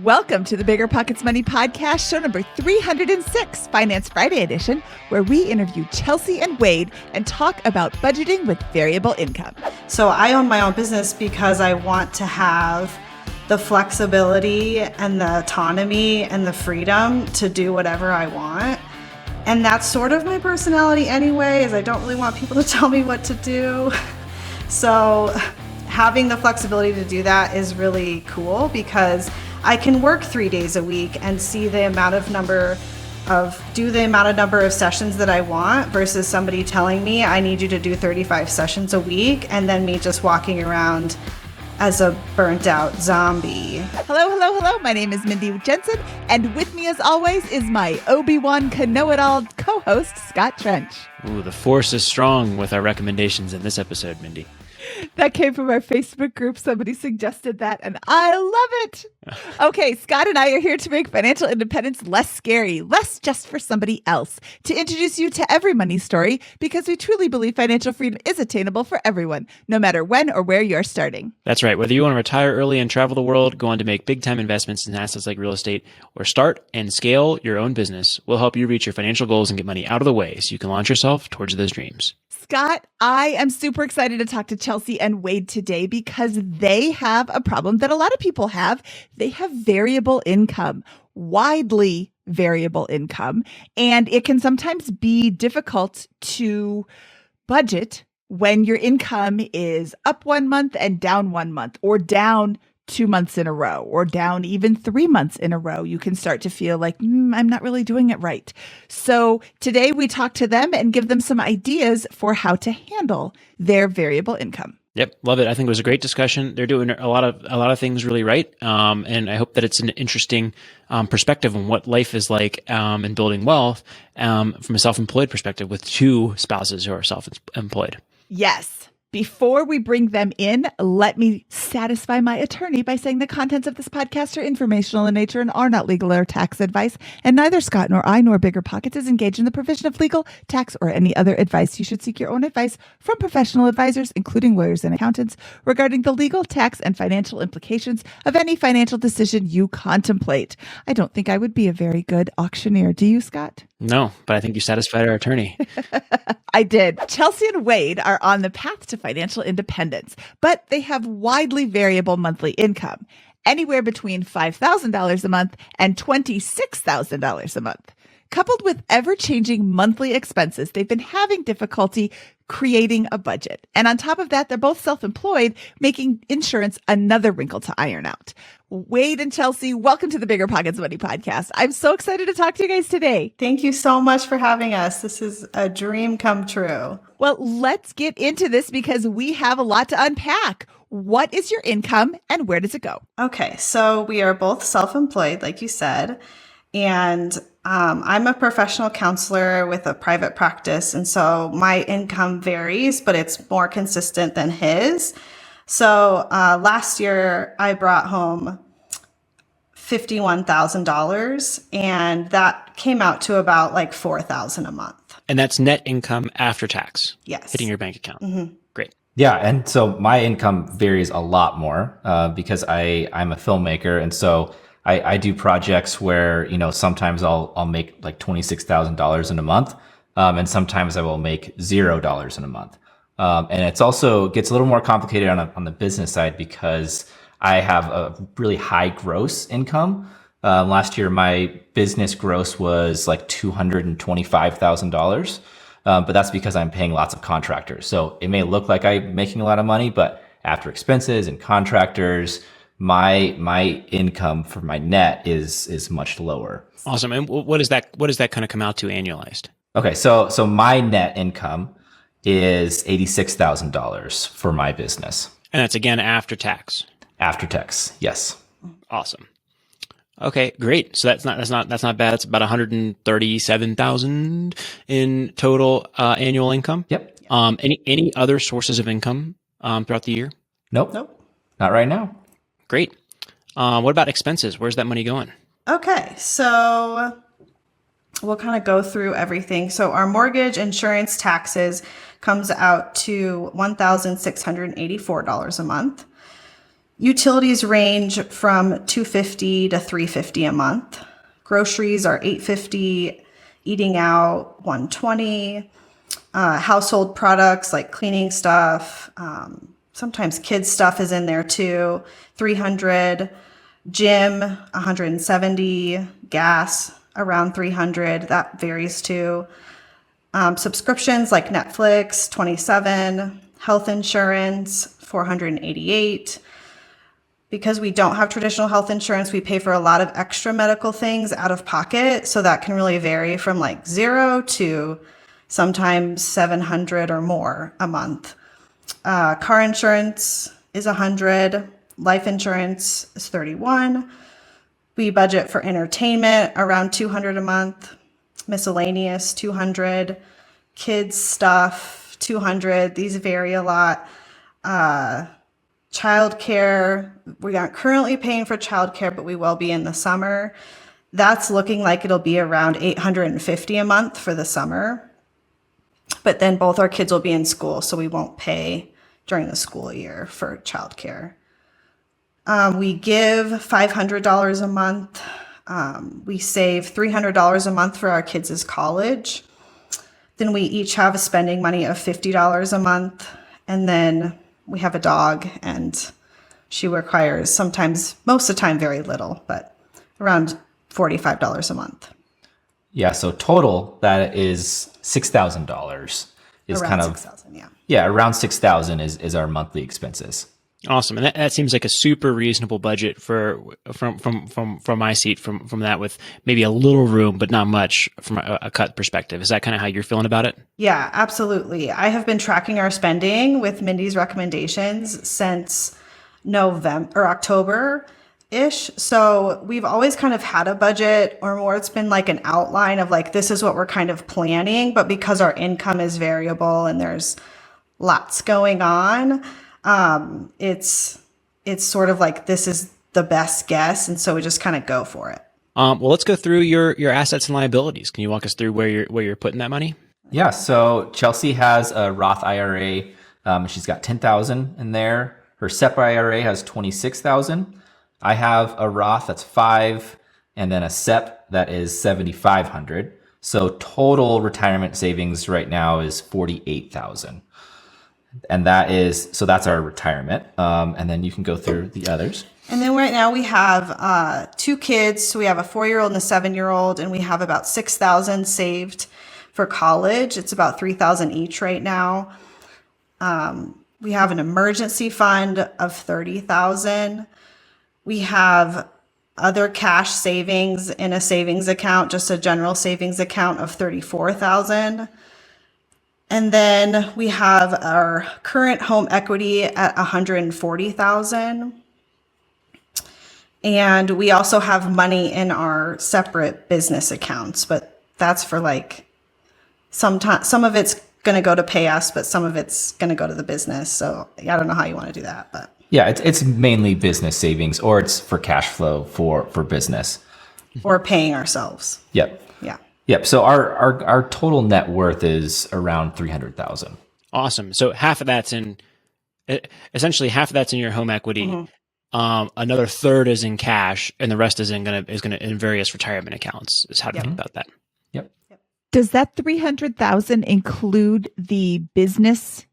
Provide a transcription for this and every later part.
Welcome to the Bigger Pockets Money Podcast, show number 306, Finance Friday edition, where we interview Chelsea and Wade and talk about budgeting with variable income. So I own my own business because I want to have the flexibility and the autonomy and the freedom to do whatever I want. And that's sort of my personality anyway, is I don't really want people to tell me what to do. So having the flexibility to do that is really cool because I can work 3 days a week and see the amount of number of sessions that I want versus somebody telling me I need you to do 35 sessions a week and then me just walking around as a burnt out zombie. Hello. My name is Mindy Jensen, and with me as always is my Obi-Wan Know-It-All co-host, Scott Trench. Ooh, the force is strong with our recommendations in this episode, Mindy. That came from our Facebook group. Somebody suggested that, and I love it. Okay, Scott and I are here to make financial independence less scary, less just for somebody else, to introduce you to every money story, because we truly believe financial freedom is attainable for everyone, no matter when or where you're starting. That's right. Whether you want to retire early and travel the world, go on to make big-time investments in assets like real estate, or start and scale your own business, we'll help you reach your financial goals and get money out of the way so you can launch yourself towards those dreams. Scott, I am super excited to talk to Chelsea and Wade today because they have a problem that a lot of people have. They have variable income, widely variable income, and it can sometimes be difficult to budget when your income is up 1 month and down 1 month, or down 2 months in a row, or down even 3 months in a row. You can start to feel like, I'm not really doing it right. So today we talk to them and give them some ideas for how to handle their variable income. Yep, love it. I think it was a great discussion. They're doing a lot of things really right, and I hope that it's an interesting perspective on what life is like and building wealth from a self-employed perspective with two spouses who are self-employed. Yes. Before we bring them in, let me satisfy my attorney by saying the contents of this podcast are informational in nature and are not legal or tax advice, and neither Scott nor I nor BiggerPockets is engaged in the provision of legal, tax, or any other advice. You should seek your own advice from professional advisors, including lawyers and accountants, regarding the legal, tax, and financial implications of any financial decision you contemplate. I don't think I would be a very good auctioneer. Do you, Scott? No, but I think you satisfied our attorney. I did. Chelsea and Wade are on the path to financial independence, but they have widely variable monthly income, anywhere between $5,000 a month and $26,000 a month. Coupled with ever-changing monthly expenses, they've been having difficulty creating a budget. And on top of that, they're both self-employed, making insurance another wrinkle to iron out. Wade and Chelsea, welcome to the Bigger Pockets Money Podcast. I'm so excited to talk to you guys today. Thank you so much for having us. This is a dream come true. Well, let's get into this because we have a lot to unpack. What is your income and where does it go? Okay, so we are both self-employed, like you said, and I'm a professional counselor with a private practice. And so my income varies, but it's more consistent than his. So last year I brought home $51,000 and that came out to about like $4,000 a month. And that's net income after tax. Yes. Hitting your bank account. Mm-hmm. Great. Yeah. And so my income varies a lot more because I'm a filmmaker. And so I do projects where, sometimes I'll make like $26,000 in a month. And sometimes I will make $0 in a month. And it's also gets a little more complicated on the business side because I have a really high gross income. Last year, my business gross was like $225,000. But that's because I'm paying lots of contractors. So it may look like I'm making a lot of money, but after expenses and contractors, my income for my net is much lower. Awesome. And what does that kind of come out to annualized? Okay. So my net income is $86,000 for my business. And that's again after tax. After tax. Yes. Awesome. Okay, great. So that's not bad. It's about 137,000 in total annual income. Yep. Any other sources of income throughout the year? Nope. Not right now. Great. What about expenses? Where's that money going? Okay, so we'll kind of go through everything. So our mortgage, insurance, taxes comes out to $1,684 a month. Utilities range from $250 to $350 a month. Groceries are $850, eating out $120. Household products like cleaning stuff, sometimes kids stuff is in there too, $300. Gym, $170. Gas, around $300. That varies too. Subscriptions like Netflix, $27. Health insurance, $488. Because we don't have traditional health insurance, we pay for a lot of extra medical things out of pocket. So that can really vary from like 0 to sometimes $700 or more a month. Car insurance is $100. Life insurance is $31. We budget for entertainment around $200 a month. Miscellaneous, $200. Kids stuff, $200. These vary a lot. Childcare, we aren't currently paying for childcare, but we will be in the summer. That's looking like it'll be around $850 a month for the summer. But then both our kids will be in school, so we won't pay during the school year for childcare. We give $500 a month. We save $300 a month for our kids' college. Then we each have a spending money of $50 a month. And then we have a dog, and she requires sometimes, most of the time, very little, but around $45 a month. Yeah. So total, that is $6,000 is Around kind of, 6,000, yeah. yeah, around 6,000 is our monthly expenses. Awesome. And that seems like a super reasonable budget from my seat from that, with maybe a little room, but not much from a cut perspective. Is that kind of how you're feeling about it? Yeah, absolutely. I have been tracking our spending with Mindy's recommendations since November or October-ish. So we've always kind of had a budget, or more, it's been like an outline of like, this is what we're kind of planning. But because our income is variable and there's lots going on, it's sort of like, this is the best guess. And so we just kind of go for it. Well, let's go through your assets and liabilities. Can you walk us through where you're putting that money? Yeah. So Chelsea has a Roth IRA. She's got 10,000 in there. Her SEP IRA has 26,000. I have a Roth that's 5, and then a SEP that is 7,500. So total retirement savings right now is 48,000. And that's our retirement. And then you can go through the others. And then right now we have 2 kids. So we have a 4-year-old and a 7-year-old, and we have about 6,000 saved for college. It's about 3,000 each right now. We have an emergency fund of 30,000. We have other cash savings in a savings account, just a general savings account of 34,000. And then we have our current home equity at 140,000. And we also have money in our separate business accounts, but that's for like some of it's going to go to pay us, but some of it's going to go to the business. So I don't know how you want to do that, but Yeah, it's mainly business savings, or it's for cash flow for business. or paying ourselves. Yep. Yeah. Yep. So our total net worth is around 300,000. Awesome. So essentially half of that's in your home equity. Mm-hmm. Another third is in cash, and the rest is in various retirement accounts. Is how to think about that. Yep. Does that 300,000 include the business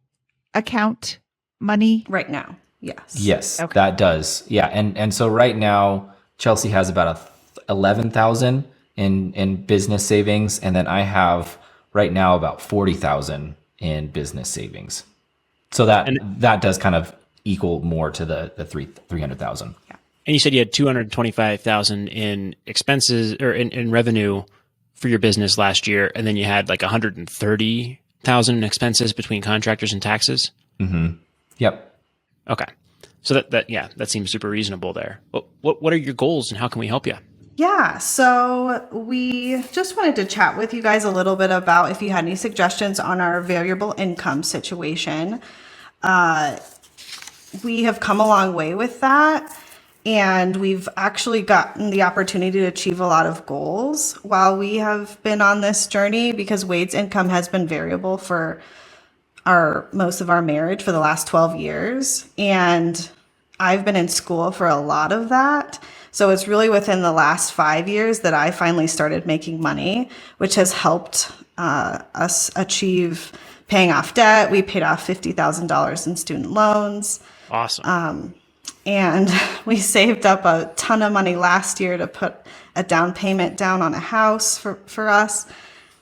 account money? Right now. Yes. Yes, Okay. that does. Yeah. And so right now Chelsea has about 11,000 in business savings, and then I have right now about 40,000 in business savings. So that does kind of equal more to the 300,000. Yeah. And you said you had 225,000 in expenses or in revenue for your business last year, and then you had like 130,000 in expenses between contractors and taxes. Mm-hmm. Yep. Okay, so that seems super reasonable there. What are your goals, and how can we help you? Yeah, so we just wanted to chat with you guys a little bit about if you had any suggestions on our variable income situation. We have come a long way with that, and we've actually gotten the opportunity to achieve a lot of goals while we have been on this journey, because Wade's income has been variable for most of our marriage for the last 12 years. And I've been in school for a lot of that. So it's really within the last 5 years that I finally started making money, which has helped us achieve paying off debt. We paid off $50,000 in student loans. Awesome. And we saved up a ton of money last year to put a down payment down on a house for us.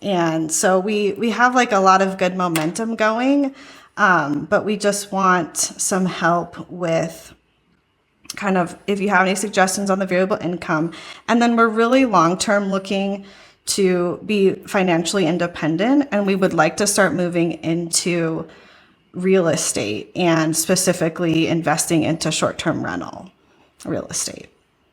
And so we have like a lot of good momentum going, but we just want some help with kind of if you have any suggestions on the variable income. And then we're really long-term looking to be financially independent, and we would like to start moving into real estate and specifically investing into short-term rental real estate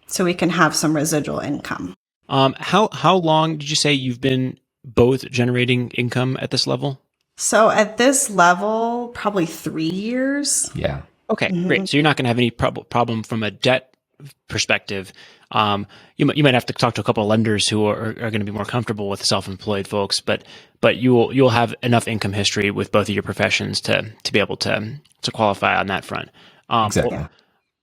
so we can have some residual income. How long did you say you've been both generating income at this level? So at this level, probably 3 years. Yeah. Okay, great. So you're not going to have any problem from a debt perspective. You might have to talk to a couple of lenders who are going to be more comfortable with self-employed folks, but you'll have enough income history with both of your professions to be able to qualify on that front. Exactly.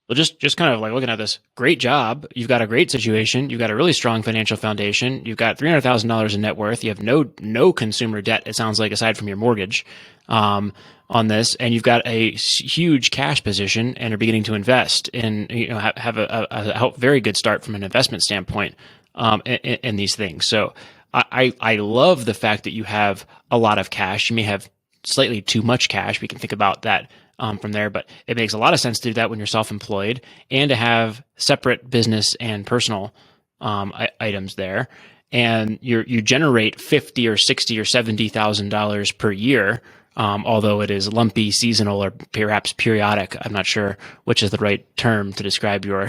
Well, just kind of like looking at this, great job. You've got a great situation. You've got a really strong financial foundation. You've got $300,000 in net worth. You have no consumer debt, it sounds like, aside from your mortgage on this. And you've got a huge cash position and are beginning to invest in, have a very good start from an investment standpoint in these things. So I love the fact that you have a lot of cash. You may have slightly too much cash. We can think about that from there, but it makes a lot of sense to do that when you're self-employed and to have separate business and personal items there. And you generate $50 or $60 or $70,000 per year, although it is lumpy, seasonal, or perhaps periodic. I'm not sure which is the right term to describe your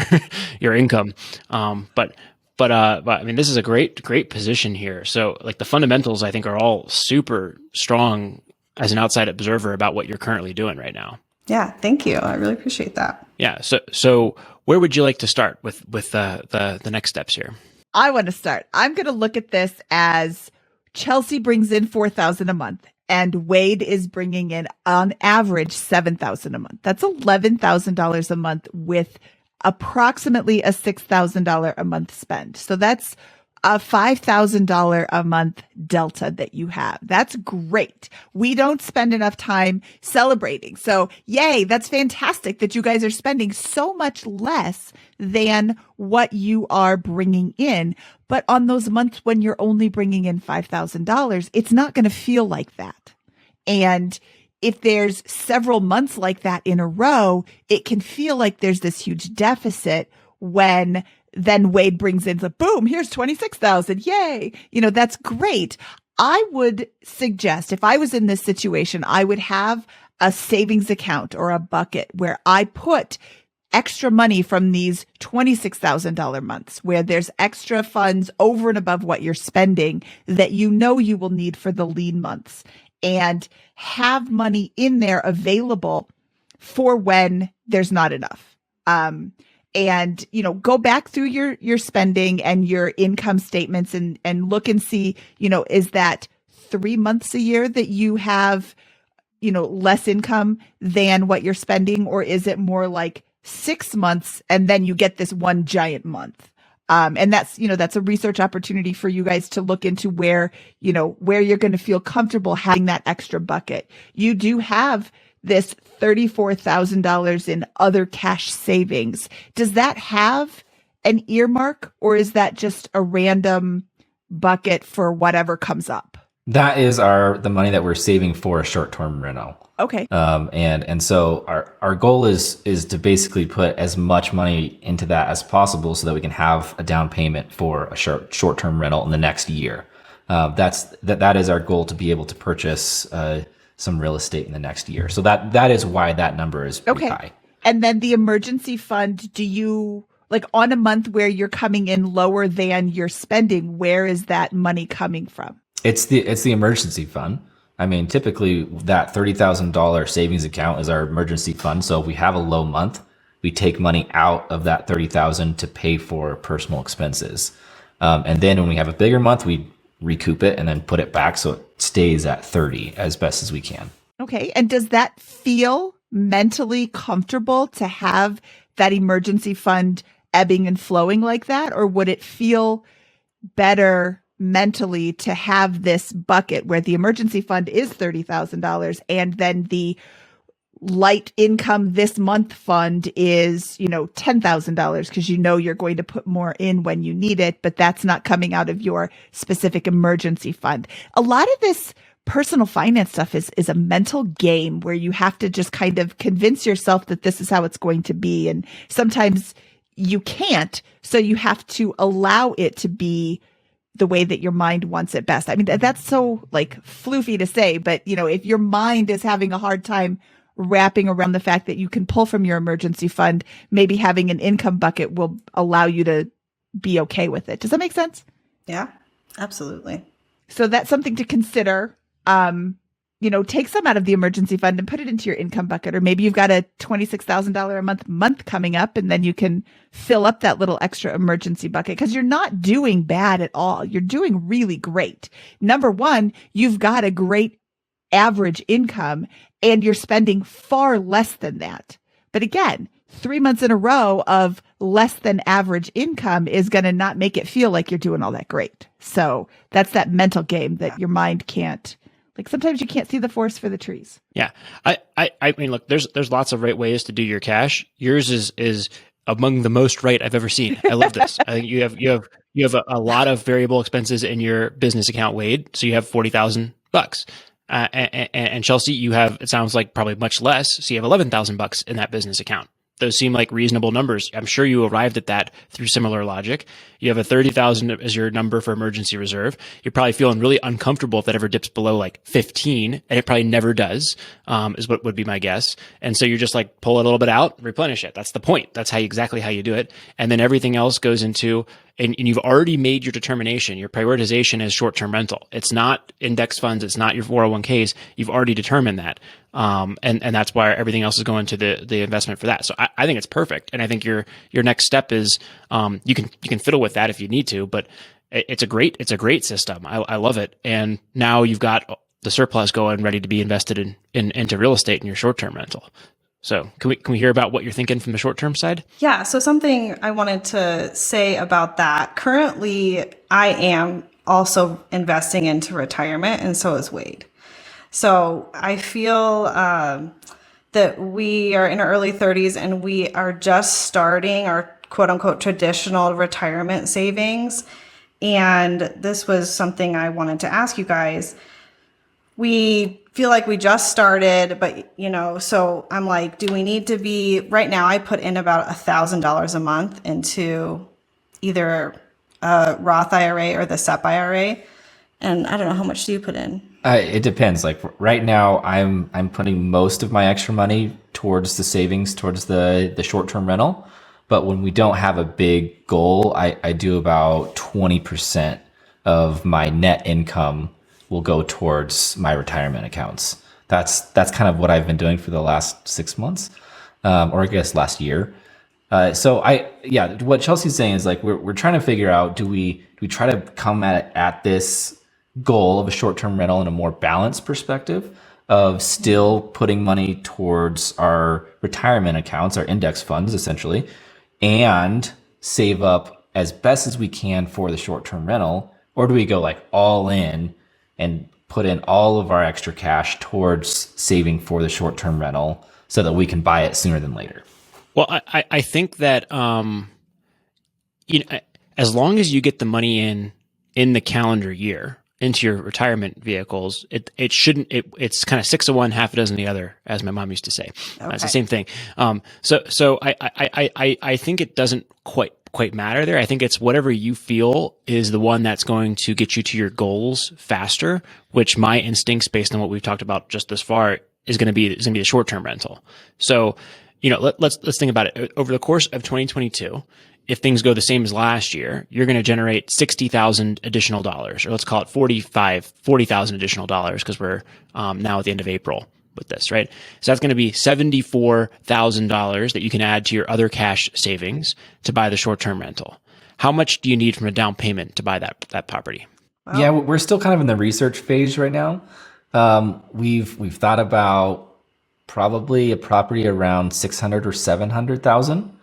your income. But I mean, this is a great position here. So like the fundamentals, I think, are all super strong as an outside observer about what you're currently doing right now. Yeah, thank you. I really appreciate that. Yeah. So where would you like to start with the next steps here? I want to start. I'm going to look at this as Chelsea brings in $4,000 a month and Wade is bringing in on average $7,000 a month. That's $11,000 a month with approximately a $6,000 a month spend. So that's a $5,000 a month delta that you have. That's great. We don't spend enough time celebrating. So yay, that's fantastic that you guys are spending so much less than what you are bringing in. But on those months when you're only bringing in $5,000, it's not going to feel like that. And if there's several months like that in a row, it can feel like there's this huge deficit when then Wade brings in the boom, here's 26,000. Yay. That's great. I would suggest if I was in this situation, I would have a savings account or a bucket where I put extra money from these $26,000 months where there's extra funds over and above what you're spending that you will need for the lean months, and have money in there available for when there's not enough. And, go back through your spending and your income statements and look and see, is that 3 months a year that you have, less income than what you're spending? Or is it more like 6 months and then you get this one giant month? And that's a research opportunity for you guys to look into where you're going to feel comfortable having that extra bucket. You do have this $34,000 in other cash savings. Does that have an earmark, or is that just a random bucket for whatever comes up? That is the money that we're saving for a short-term rental. Okay. And so our goal is to basically put as much money into that as possible so that we can have a down payment for a short-term rental in the next year. That is our goal, to be able to purchase some real estate in the next year. So that is why that number is pretty high. And then the emergency fund, do you, like, on a month where you're coming in lower than your spending, where is that money coming from? It's the emergency fund. I mean, typically that $30,000 savings account is our emergency fund. So if we have a low month, we take money out of that $30,000 to pay for personal expenses. And then when we have a bigger month, we recoup it and then put it back so it stays at 30 as best as we can. Okay. And does that feel mentally comfortable to have that emergency fund ebbing and flowing like that? Or would it feel better mentally to have this bucket where the emergency fund is $30,000 and then the light income this month fund is, $10,000 because you're going to put more in when you need it, but that's not coming out of your specific emergency fund. A lot of this personal finance stuff is a mental game where you have to just kind of convince yourself that this is how it's going to be. And sometimes you can't, so you have to allow it to be the way that your mind wants it best. I mean, that's so like floofy to say, but if your mind is having a hard time wrapping around the fact that you can pull from your emergency fund, maybe having an income bucket will allow you to be okay with it. Does that make sense? Yeah, absolutely. So that's something to consider. Take some out of the emergency fund and put it into your income bucket. Or maybe you've got a $26,000 a month coming up, and then you can fill up that little extra emergency bucket because you're not doing bad at all. You're doing really great. Number one, you've got a great average income and you're spending far less than that. But again, 3 months in a row of less than average income is going to not make it feel like you're doing all that great. So that's that mental game that your mind can't, like sometimes you can't see the forest for the trees. Yeah. I mean, look, there's lots of right ways to do your cash. Yours is among the most right I've ever seen. I love this. I think you have a lot of variable expenses in your business account, Wade. So you have $40,000. And Chelsea, you have, it sounds like probably much less. So you have $11,000 in that business account. Those seem like reasonable numbers. I'm sure you arrived at that through similar logic. You have a 30,000 as your number for emergency reserve. You're probably feeling really uncomfortable if that ever dips below like 15, and it probably never does, is what would be my guess. And so you're just like pull it a little bit out, replenish it. That's the point. That's exactly how you do it. And then everything else goes into, and you've already made your determination. Your prioritization is short-term rental. It's not index funds. It's not your 401ks. You've already determined that. And that's why everything else is going to the investment for that. So I think it's perfect. And I think your next step is, you can fiddle with that if you need to, but it's a great system. I love it. And now you've got the surplus going ready to be invested into real estate in your short-term rental. So can we hear about what you're thinking from the short-term side? Yeah. So something I wanted to say about that. Currently, I am also investing into retirement, and so is Wade. So I feel that we are in our early 30s and we are just starting our quote unquote traditional retirement savings. And this was something I wanted to ask you guys. We feel like we just started, but so I'm like, do we need to be, right now I put in about $1,000 a month into either a Roth IRA or the SEP IRA. And I don't know, how much do you put in? It depends. Like right now, I'm putting most of my extra money towards the savings, towards the short-term rental. But when we don't have a big goal, I do about 20% of my net income will go towards my retirement accounts. That's kind of what I've been doing for the last 6 months, or I guess last year. So what Chelsea's saying is like we're trying to figure out, do we try to come at this goal of a short-term rental in a more balanced perspective of still putting money towards our retirement accounts, our index funds essentially, and save up as best as we can for the short-term rental? Or do we go like all in and put in all of our extra cash towards saving for the short-term rental so that we can buy it sooner than later? Well, I think that as long as you get the money in the calendar year into your retirement vehicles, it's kind of 6 of one, half a dozen of the other, as my mom used to say. Okay. It's the same thing. So I think it doesn't quite matter there. I think it's whatever you feel is the one that's going to get you to your goals faster, which my instincts based on what we've talked about just this far is going to be the short-term rental. So, let's think about it. Over the course of 2022, if things go the same as last year, you're going to generate $60,000 additional dollars, or let's call it $40,000 additional dollars, because we're now at the end of April with this, right? So that's going to be $74,000 that you can add to your other cash savings to buy the short-term rental. How much do you need from a down payment to buy that property? Wow. Yeah, we're still kind of in the research phase right now. We've thought about probably a property around 600 or 700,000.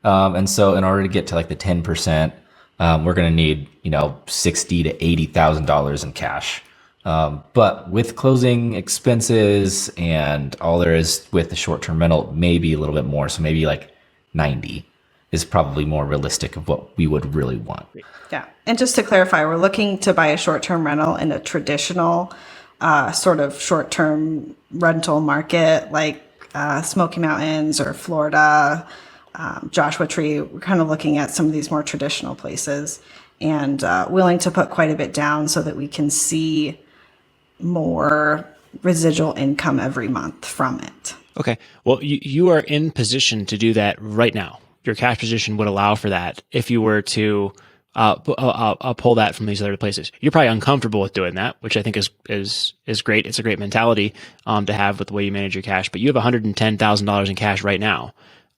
And so in order to get to like the 10%, we're going to need, $60,000 to $80,000 in cash. But with closing expenses and all there is with the short-term rental, maybe a little bit more. So maybe like 90 is probably more realistic of what we would really want. Yeah. And just to clarify, we're looking to buy a short-term rental in a traditional sort of short-term rental market like Smoky Mountains or Florida, Joshua Tree. We're kind of looking at some of these more traditional places and willing to put quite a bit down so that we can see more residual income every month from it. Okay. Well, you are in position to do that right now. Your cash position would allow for that if you were to pull that from these other places. You're probably uncomfortable with doing that, which I think is great. It's a great mentality to have with the way you manage your cash. But you have $110,000 in cash right now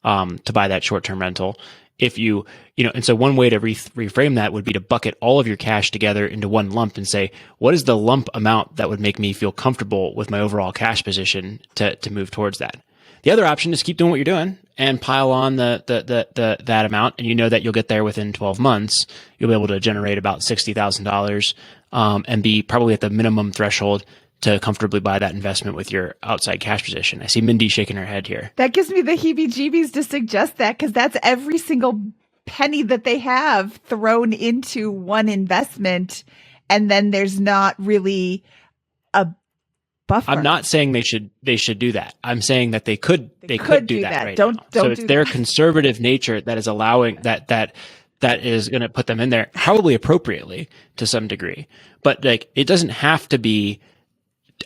to buy that short-term rental. If and so one way to reframe that would be to bucket all of your cash together into one lump and say, what is the lump amount that would make me feel comfortable with my overall cash position to move towards that? The other option is keep doing what you're doing and pile on that amount, and you know that you'll get there within 12 months. You'll be able to generate about $60,000 and be probably at the minimum threshold to comfortably buy that investment with your outside cash position. I see Mindy shaking her head here. That gives me the heebie-jeebies to suggest that, because that's every single penny that they have thrown into one investment, and then there's not really a buffer. I'm not saying they should do that. I'm saying that they could do that right now. So it's their conservative nature that is allowing that is going to put them in there, probably appropriately to some degree. But like, it doesn't have to be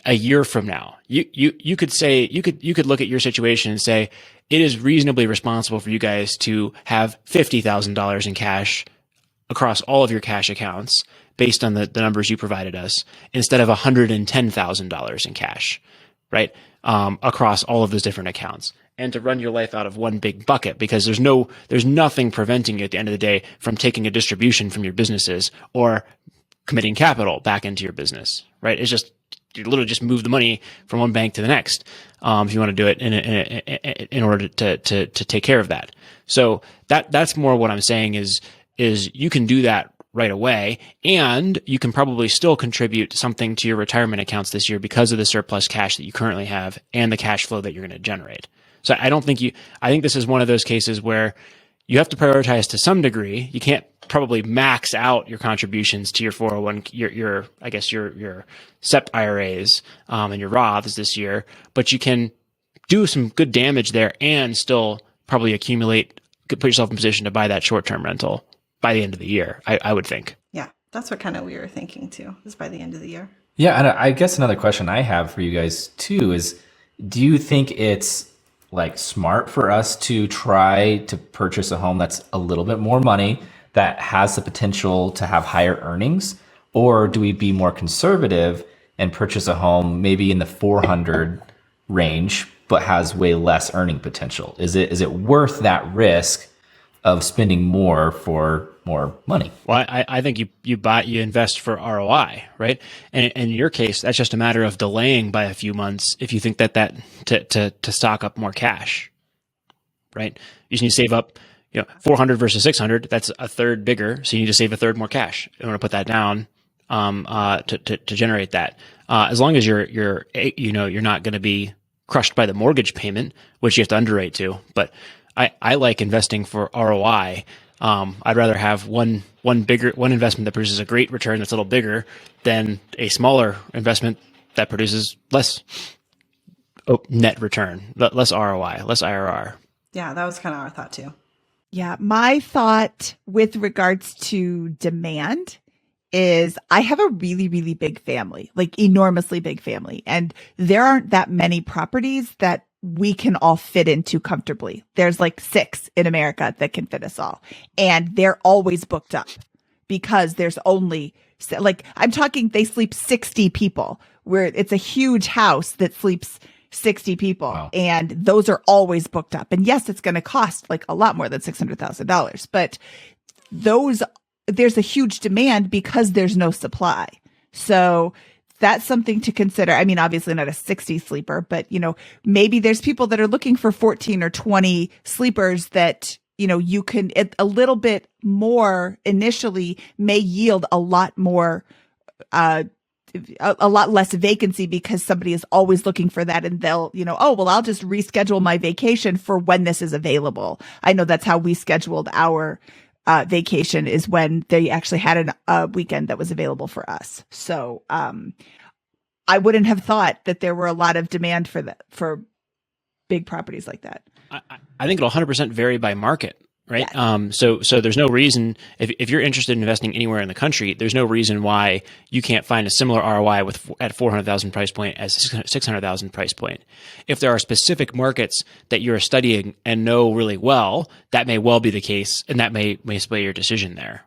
a year from now. You could say, you could look at your situation and say, it is reasonably responsible for you guys to have $50,000 in cash across all of your cash accounts based on the numbers you provided us, instead of $110,000 in cash, right? Across all of those different accounts, and to run your life out of one big bucket, because there's nothing preventing you at the end of the day from taking a distribution from your businesses or committing capital back into your business, right? It's just, you literally just move the money from one bank to the next, if you want to do it in order to take care of that. So that's more what I'm saying is you can do that right away, and you can probably still contribute something to your retirement accounts this year because of the surplus cash that you currently have and the cash flow that you're going to generate. So I think this is one of those cases where you have to prioritize to some degree. You can't probably max out your contributions to your 401, your SEP IRAs, and your Roths this year, but you can do some good damage there and still probably put yourself in position to buy that short-term rental by the end of the year, I would think. Yeah, that's what kind of we were thinking too, is by the end of the year. Yeah, and I guess another question I have for you guys too is, do you think it's like smart for us to try to purchase a home that's a little bit more money, that has the potential to have higher earnings? Or do we be more conservative and purchase a home maybe in the 400 range, but has way less earning potential? Is it worth that risk of spending more for more money? Well, I think you invest for ROI, right? And in your case, that's just a matter of delaying by a few months if you think that to stock up more cash, right? You just need to save up, 400 versus 600. That's a third bigger, so you need to save a third more cash. You want to put that down to generate that. As long as you're not going to be crushed by the mortgage payment, which you have to underwrite to, but I like investing for ROI. I'd rather have one investment that produces a great return that's a little bigger than a smaller investment that produces less net return, less ROI, less IRR. Yeah, that was kind of our thought too. Yeah, my thought with regards to demand is I have a really, really big family, like enormously big family, and there aren't that many properties that we can all fit into comfortably. There's like 6 in America that can fit us all. And they're always booked up because there's only, like, I'm talking, they sleep 60 people, where it's a huge house that sleeps 60 people. Wow. And those are always booked up. And yes, it's going to cost like a lot more than $600,000, but there's a huge demand because there's no supply. So that's something to consider. I mean, obviously not a 60 sleeper, but maybe there's people that are looking for 14 or 20 sleepers that, you can, a little bit more initially may yield a lot more, a lot less vacancy because somebody is always looking for that, and they'll, oh, well, I'll just reschedule my vacation for when this is available. I know that's how we scheduled our vacation, is when they actually had a weekend that was available for us. So I wouldn't have thought that there were a lot of demand for big properties like that. I think it'll 100% vary by market. Right. Yeah. So there's no reason, if you're interested in investing anywhere in the country, there's no reason why you can't find a similar ROI at 400,000 price point as 600,000 price point. If there are specific markets that you're studying and know really well, that may well be the case, and that may sway your decision there.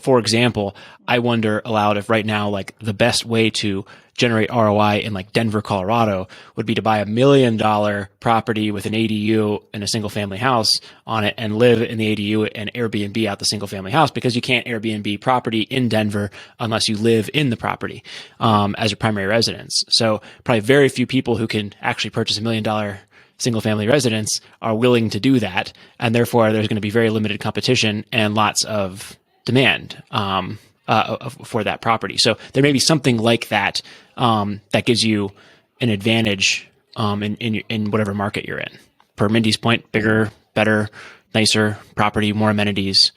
For example, I wonder aloud if right now, like, the best way to generate ROI in like Denver, Colorado would be to buy $1 million property with an ADU and a single family house on it and live in the ADU and Airbnb out the single family house, because you can't Airbnb property in Denver unless you live in the property, as your primary residence. So probably very few people who can actually purchase $1 million single family residence are willing to do that. And therefore there's going to be very limited competition and lots of demand, for that property. So there may be something like that, that gives you an advantage, in whatever market you're in. Per Mindy's point, bigger, better, nicer property, more amenities.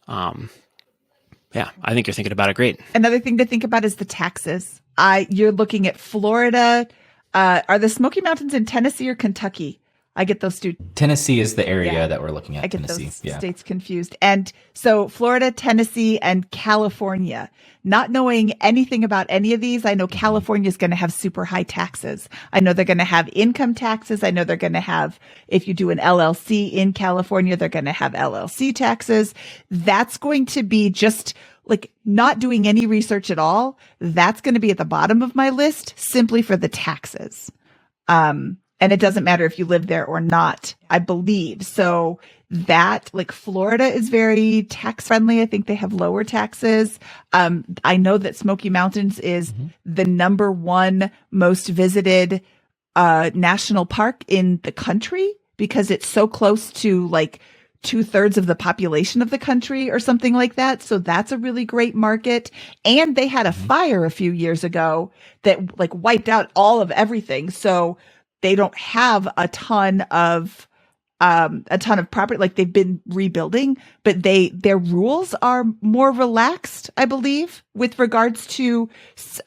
Yeah, I think you're thinking about it great. Another thing to think about is the taxes. You're looking at Florida. Are the Smoky Mountains in Tennessee or Kentucky? I get those two. Tennessee is the area that we're looking at. I get Tennessee. those states confused. And so Florida, Tennessee, and California. Not knowing anything about any of these, I know California is going to have super high taxes. I know they're going to have income taxes. I know they're going to have, if you do an LLC in California, they're going to have LLC taxes. That's going to be just like not doing any research at all. That's going to be at the bottom of my list simply for the taxes. And it doesn't matter if you live there or not, I believe. So that, like, Florida is very tax friendly. I think they have lower taxes. I know that Smoky Mountains is the number one most visited national park in the country because it's so close to like 2/3 of the population of the country or something like that. So that's a really great market. And they had a fire a few years ago that like wiped out all of everything. So they don't have a ton of property. Like, they've been rebuilding, but their rules are more relaxed, I believe, with regards to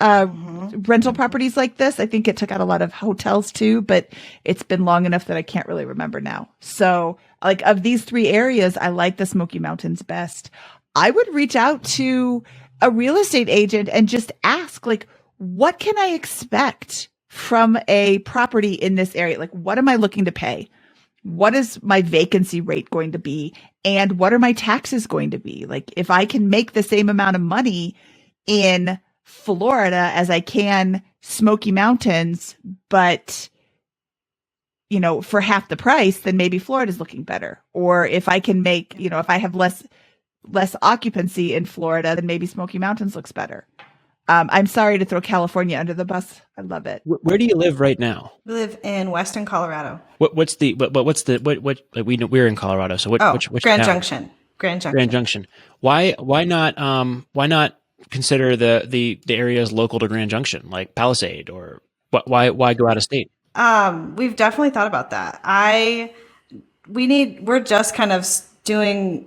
rental properties like this. I think it took out a lot of hotels too, but it's been long enough that I can't really remember now. So, like, of these three areas, I like the Smoky Mountains best. I would reach out to a real estate agent and just ask, like, what can I expect from a property in this area? Like, what am I looking to pay? What is my vacancy rate going to be? And what are my taxes going to be? Like, if I can make the same amount of money in Florida as I can Smoky Mountains, but, for half the price, then maybe Florida's looking better. Or if I can make, if I have less occupancy in Florida, then maybe Smoky Mountains looks better. I'm sorry to throw California under the bus. I love it. Where do you live right now? We live in Western Colorado. We're in Colorado. So which Grand town? Junction. Grand Junction. Why not consider the areas local to Grand Junction, like Palisade, or why go out of state? We've definitely thought about that. We're just kind of doing,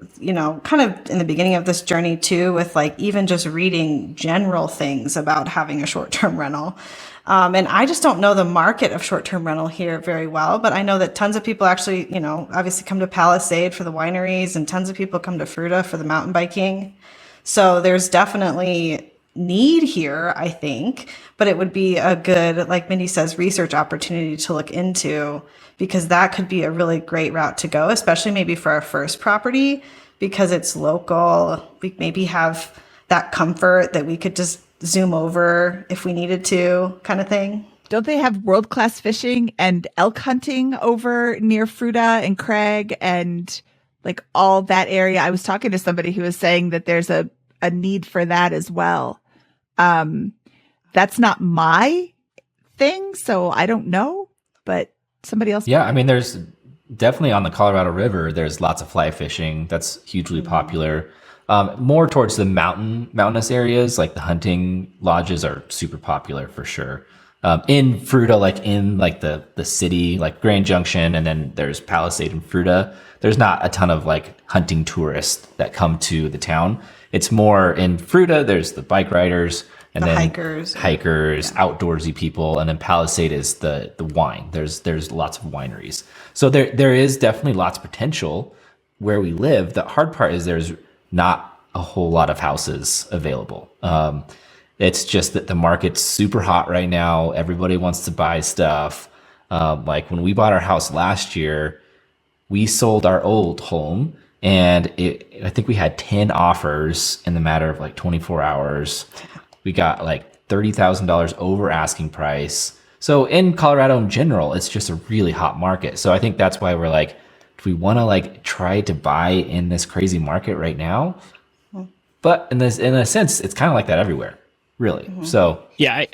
kind of in the beginning of this journey too, with like even just reading general things about having a short-term rental. And I just don't know the market of short-term rental here very well, but I know that tons of people actually, obviously come to Palisade for the wineries, and tons of people come to Fruta for the mountain biking. So there's definitely need here, I think, but it would be a good, like Mindy says, research opportunity to look into, because that could be a really great route to go, especially maybe for our first property, because it's local. We maybe have that comfort that we could just zoom over if we needed to, kind of thing. Don't they have world-class fishing and elk hunting over near Fruta and Craig and like all that area? I was talking to somebody who was saying that there's a need for that as well. That's not my thing, so I don't know, but somebody else. Yeah, I mean, there's definitely on the Colorado River, there's lots of fly fishing. That's hugely popular. More towards the mountainous areas, like the hunting lodges are super popular for sure. In Fruita, like in like the city, like Grand Junction, and then there's Palisade and Fruita. There's not a ton of like hunting tourists that come to the town. It's more in Fruita, there's the bike riders and then hikers, outdoorsy people, and then Palisade is the wine. There's lots of wineries. So there is definitely lots of potential where we live. The hard part is there's not a whole lot of houses available. It's just that the market's super hot right now. Everybody wants to buy stuff. Like when we bought our house last year, we sold our old home, and I think we had 10 offers in the matter of like 24 hours. We got like $30,000 over asking price. So in Colorado in general, it's just a really hot market. So I think that's why we're like, do we want to like try to buy in this crazy market right now? But in a sense, it's kind of like that everywhere, really. So Yeah,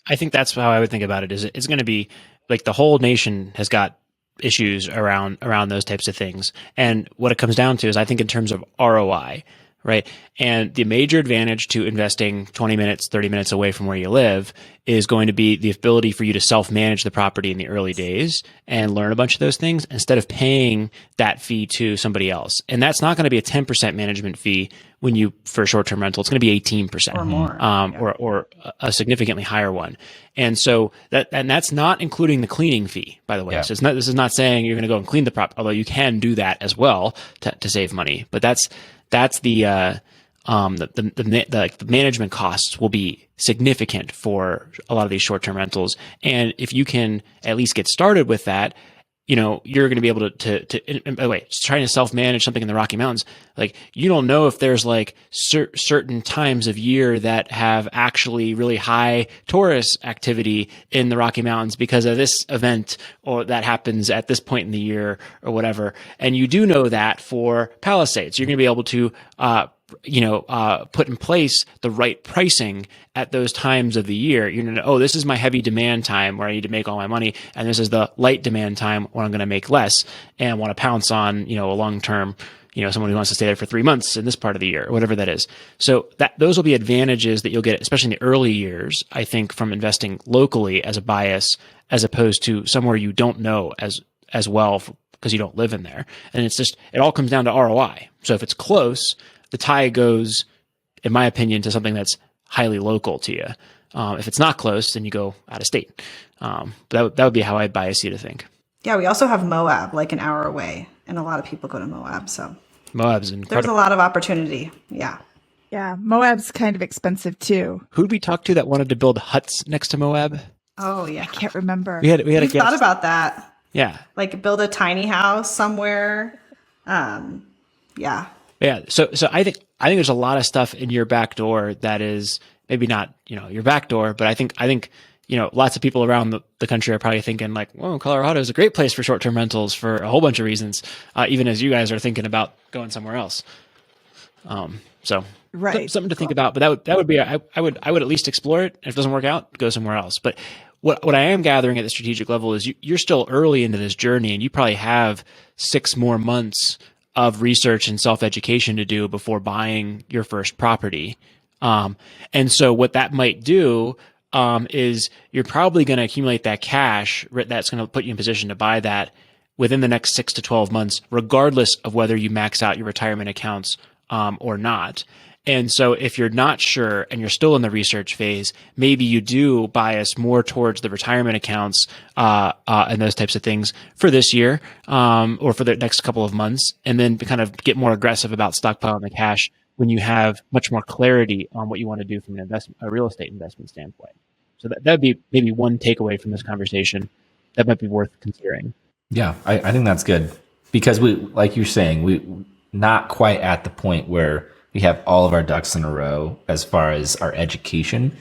I think that's how I would think about it. Is it's going to be like the whole nation has got issues around those types of things, and what it comes down to is I think in terms of ROI, right? And the major advantage to investing 20 minutes, 30 minutes away from where you live is going to be the ability for you to self-manage the property in the early days and learn a bunch of those things instead of paying that fee to somebody else. And that's not going to be a 10% management fee for a short-term rental. It's going to be 18% or more, or a significantly higher one. And so that's not including the cleaning fee, by the way. Yeah. So this is not saying you're going to go and clean the property, although you can do that as well to save money. But that's the management costs will be significant for a lot of these short-term rentals. And if you can at least get started with that, you're going to be able to, and by the way, trying to self-manage something in the Rocky Mountains, like you don't know if there's like certain times of year that have actually really high tourist activity in the Rocky Mountains because of this event or that happens at this point in the year or whatever. And you do know that for Palisades, you're going to be able to, put in place the right pricing at those times of the year. You're going to know, this is my heavy demand time where I need to make all my money. And this is the light demand time where I'm going to make less and want to pounce on, a long-term, someone who wants to stay there for 3 months in this part of the year or whatever that is. So those will be advantages that you'll get, especially in the early years, I think, from investing locally as a bias, as opposed to somewhere you don't know as well because you don't live in there. And it's just, it all comes down to ROI. So if it's close, the tie goes, in my opinion, to something that's highly local to you. If it's not close, then you go out of state. That would be how I'd bias you to think. Yeah, we also have Moab, like an hour away, and a lot of people go to Moab. So Moab's incredible. There's a lot of opportunity. Yeah. Yeah, Moab's kind of expensive too. Who'd we talk to that wanted to build huts next to Moab? Oh yeah, I can't remember. We had a We've guest. thought about that. Yeah. Like build a tiny house somewhere. Yeah. Yeah. So I think there's a lot of stuff in your back door that is maybe not, your back door, but I think, lots of people around the country are probably thinking like, whoa, Colorado is a great place for short-term rentals for a whole bunch of reasons, even as you guys are thinking about going somewhere else. So Right. something to think about, but that would be, I would at least explore it. If it doesn't work out, go somewhere else. But what I am gathering at the strategic level is you're still early into this journey, and you probably have 6 more months of research and self-education to do before buying your first property. And so what that might do is you're probably going to accumulate that cash that's going to put you in position to buy that within the next 6 to 12 months, regardless of whether you max out your retirement accounts or not. And so if you're not sure and you're still in the research phase, maybe you do bias more towards the retirement accounts and those types of things for this year or for the next couple of months, and then kind of get more aggressive about stockpiling the cash when you have much more clarity on what you want to do from a real estate investment standpoint. So that would be maybe one takeaway from this conversation that might be worth considering. yeah, I think that's good because we, like you're saying, we not quite at the point where we have all of our ducks in a row as far as our education.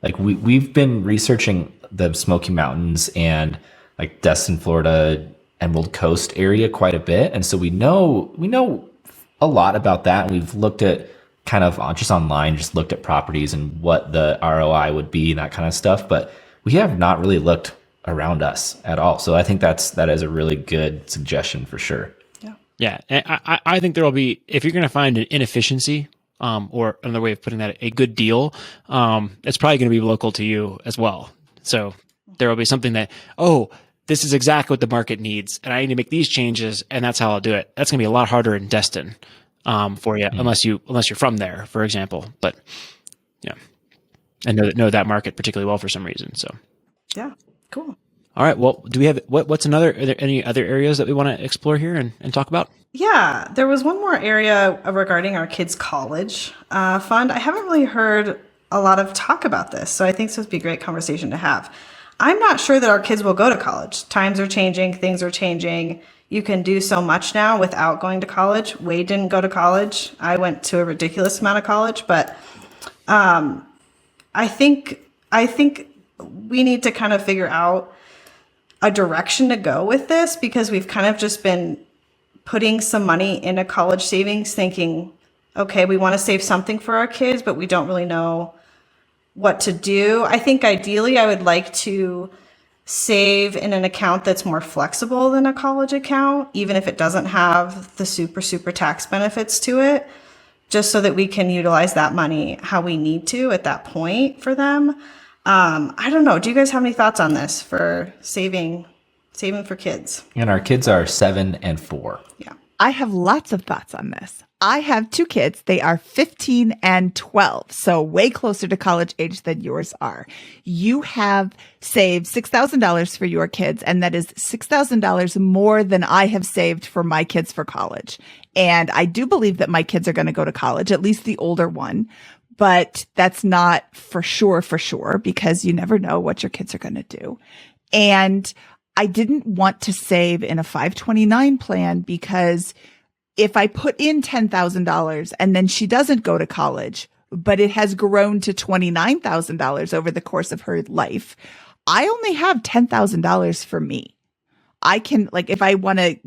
Like we've been researching the Smoky Mountains and like Destin, Florida, Emerald Coast area quite a bit. And so we know a lot about that. And we've looked at kind of just online, just looked at properties and what the ROI would be and that kind of stuff. But we have not really looked around us at all. So I think that is a really good suggestion for sure. Yeah. And I think there will be, if you're going to find an inefficiency, or another way of putting that, a good deal, it's probably going to be local to you as well. So there will be something that, oh, this is exactly what the market needs, and I need to make these changes, and that's how I'll do it. That's going to be a lot harder in Destin, for you, unless you're from there, for example. But yeah, and know that market particularly well for some reason. So Yeah, cool. all right. Well, do we have what's another? Are there any other areas that we want to explore here and talk about? Yeah, there was one more area regarding our kids' college fund. I haven't really heard a lot of talk about this, so I think this would be a great conversation to have. I'm not sure that our kids will go to college. Times are changing, things are changing. You can do so much now without going to college. Wade didn't go to college. I went to a ridiculous amount of college, but I think we need to kind of figure out a direction to go with this, because we've kind of just been putting some money into college savings thinking, okay, we want to save something for our kids, but we don't really know what to do. I think ideally I would like to save in an account that's more flexible than a college account, even if it doesn't have the super tax benefits to it, just so that we can utilize that money how we need to at that point for them. I don't know. Do you guys have any thoughts on this for saving for kids? And our kids are 7 and 4. Yeah. I have lots of thoughts on this. I have 2 kids. They are 15 and 12, so way closer to college age than yours are. You have saved $6,000 for your kids, and that is $6,000 more than I have saved for my kids for college. And I do believe that my kids are going to go to college, at least the older one. But that's not for sure, because you never know what your kids are going to do. And I didn't want to save in a 529 plan, because if I put in $10,000 and then she doesn't go to college, but it has grown to $29,000 over the course of her life, I only have $10,000 for me. I can, like, if I want to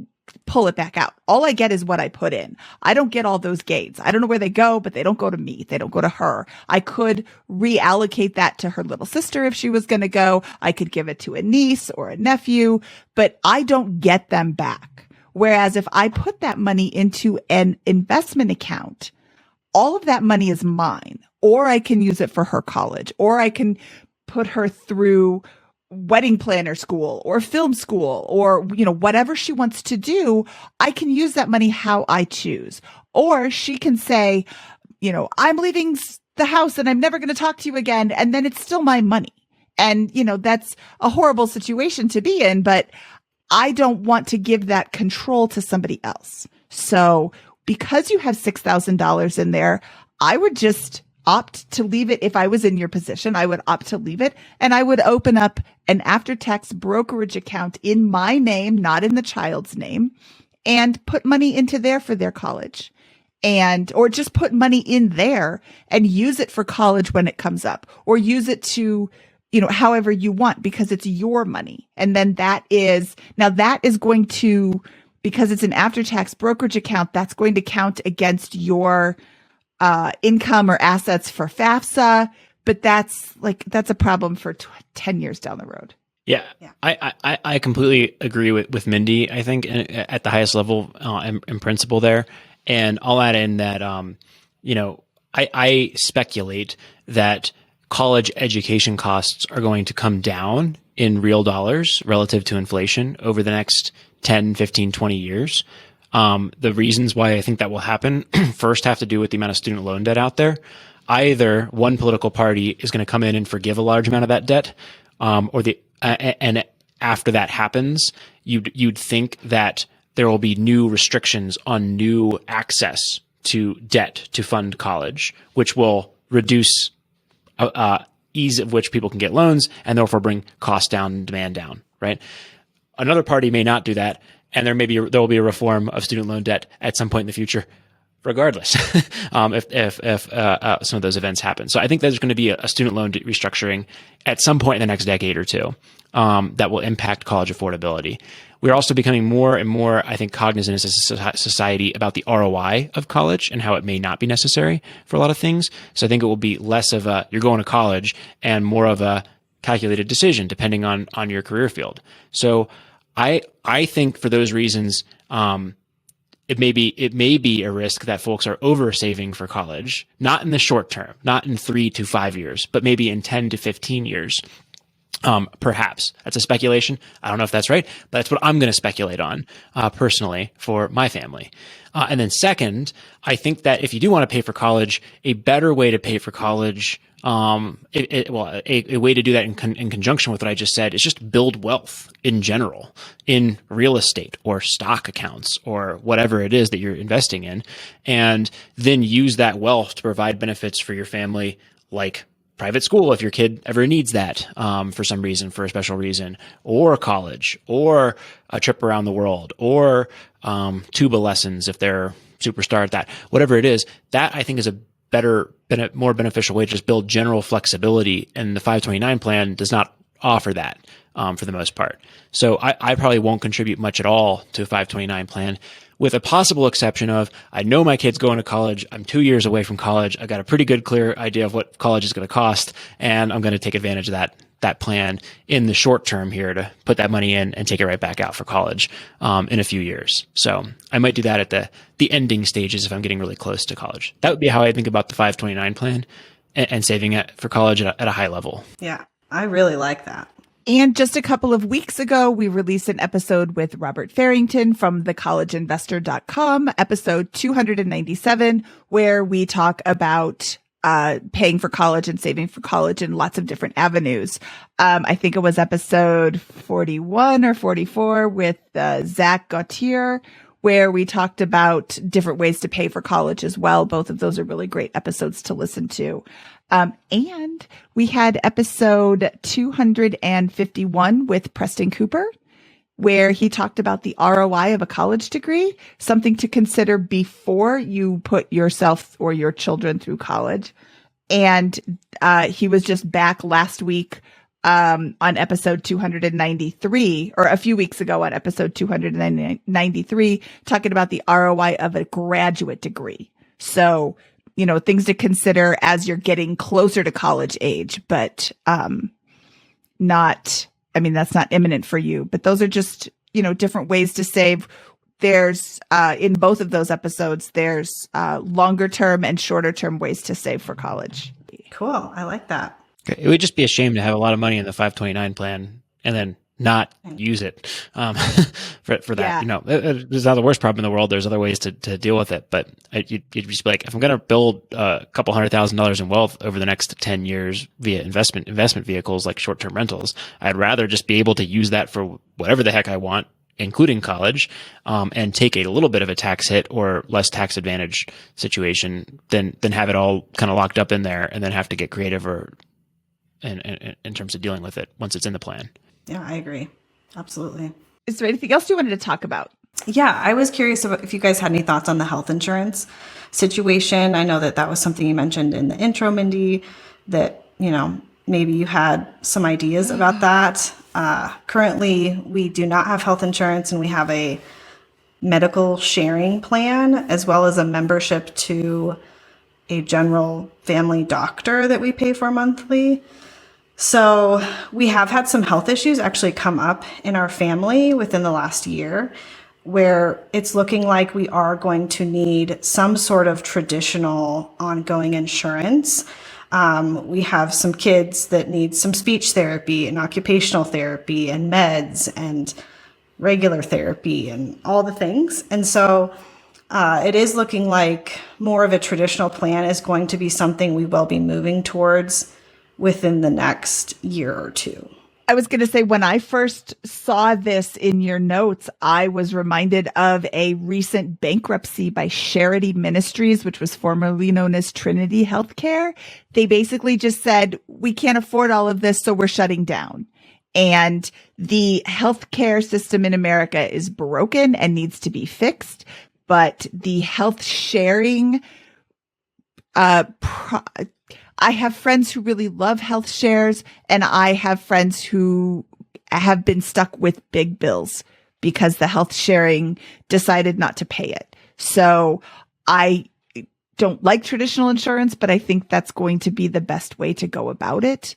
pull it back out, all I get is what I put in. I don't get all those gains. I don't know where they go, but they don't go to me. They don't go to her. I could reallocate that to her little sister if she was going to go. I could give it to a niece or a nephew, but I don't get them back. Whereas if I put that money into an investment account, all of that money is mine, or I can use it for her college, or I can put her through wedding planner school or film school, or, you know, whatever she wants to do. I can use that money how I choose. Or she can say, you know, I'm leaving the house and I'm never going to talk to you again. And then it's still my money. And, you know, that's a horrible situation to be in, but I don't want to give that control to somebody else. So because you have $6,000 in there, I would just opt to leave it. If I was in your position, I would opt to leave it, and I would open up an after-tax brokerage account in my name, not in the child's name, and put money into there for their college, or just put money in there and use it for college when it comes up, or use it to, you know, however you want, because it's your money. And then that is going to, because it's an after-tax brokerage account, that's going to count against your income or assets for FAFSA. But that's a problem for 10 years down the road. Yeah. I completely agree with Mindy, I think, at the highest level in principle there. And I'll add in that, you know, I speculate that college education costs are going to come down in real dollars relative to inflation over the next 10, 15, 20 years. The reasons why I think that will happen first have to do with the amount of student loan debt out there. Either one political party is going to come in and forgive a large amount of that debt, and after that happens, you'd think that there will be new restrictions on new access to debt to fund college, which will reduce ease of which people can get loans, and therefore bring costs down and demand down, right? Another party may not do that, and there will be a reform of student loan debt at some point in the future, regardless, if some of those events happen. So I think there's going to be a student loan restructuring at some point in the next decade or two that will impact college affordability. We're also becoming more and more, I think, cognizant as a society about the ROI of college and how it may not be necessary for a lot of things. So I think it will be less of a, you're going to college, and more of a, calculated decision depending on your career field. So I think for those reasons, it may be a risk that folks are over saving for college, not in the short term, not in 3 to 5 years, but maybe in 10 to 15 years. Perhaps that's a speculation. I don't know if that's right, but that's what I'm going to speculate on, personally for my family. And then second, I think that if you do want to pay for college, a better way to pay for college, a way to do that in conjunction with what I just said is just build wealth in general in real estate or stock accounts or whatever it is that you're investing in, and then use that wealth to provide benefits for your family, like private school if your kid ever needs that for some reason, for a special reason, or college, or a trip around the world, or tuba lessons if they're superstar at that. Whatever it is, that I think is a better, more beneficial way to just build general flexibility. And the 529 plan does not offer that for the most part. So I probably won't contribute much at all to a 529 plan, with a possible exception of, I know my kid's going to college. I'm 2 years away from college. I got a pretty good, clear idea of what college is going to cost, and I'm going to take advantage of that plan in the short term here to put that money in and take it right back out for college in a few years. So I might do that at the ending stages if I'm getting really close to college. That would be how I think about the 529 plan and saving it for college at a high level. Yeah, I really like that. And just a couple of weeks ago, we released an episode with Robert Farrington from thecollegeinvestor.com, episode 297, where we talk about paying for college and saving for college in lots of different avenues. I think it was episode 41 or 44 with Zach Gautier, where we talked about different ways to pay for college as well. Both of those are really great episodes to listen to. And we had episode 251 with Preston Cooper, where he talked about the ROI of a college degree, something to consider before you put yourself or your children through college. And he was just back last week on episode 293, or a few weeks ago on episode 293, talking about the ROI of a graduate degree. So, things to consider as you're getting closer to college age, but that's not imminent for you. But those are just, different ways to save. There's, in both of those episodes, there's longer term and shorter term ways to save for college. Cool. I like that. Okay. It would just be a shame to have a lot of money in the 529 plan and then not use it for that. Yeah. There's not the worst problem in the world. There's other ways to deal with it. But you'd just be like, if I'm going to build a couple $100,000 in wealth over the next 10 years via investment vehicles like short-term rentals, I'd rather just be able to use that for whatever the heck I want, including college, and take a little bit of a tax hit or less tax advantage situation than have it all kind of locked up in there and then have to get creative in terms of dealing with it once it's in the plan. Yeah, I agree. Absolutely. Is there anything else you wanted to talk about? Yeah, I was curious about if you guys had any thoughts on the health insurance situation. I know that was something you mentioned in the intro, Mindy, that, maybe you had some ideas about that. Currently, we do not have health insurance, and we have a medical sharing plan as well as a membership to a general family doctor that we pay for monthly. So we have had some health issues actually come up in our family within the last year, where it's looking like we are going to need some sort of traditional ongoing insurance. We have some kids that need some speech therapy and occupational therapy and meds and regular therapy and all the things. And so it is looking like more of a traditional plan is going to be something we will be moving towards within the next year or two. I was going to say, when I first saw this in your notes, I was reminded of a recent bankruptcy by Charity Ministries, which was formerly known as Trinity Healthcare. They basically just said, we can't afford all of this, so we're shutting down. And the healthcare system in America is broken and needs to be fixed. But the health sharing, I have friends who really love health shares, and I have friends who have been stuck with big bills because the health sharing decided not to pay it. So I don't like traditional insurance, but I think that's going to be the best way to go about it.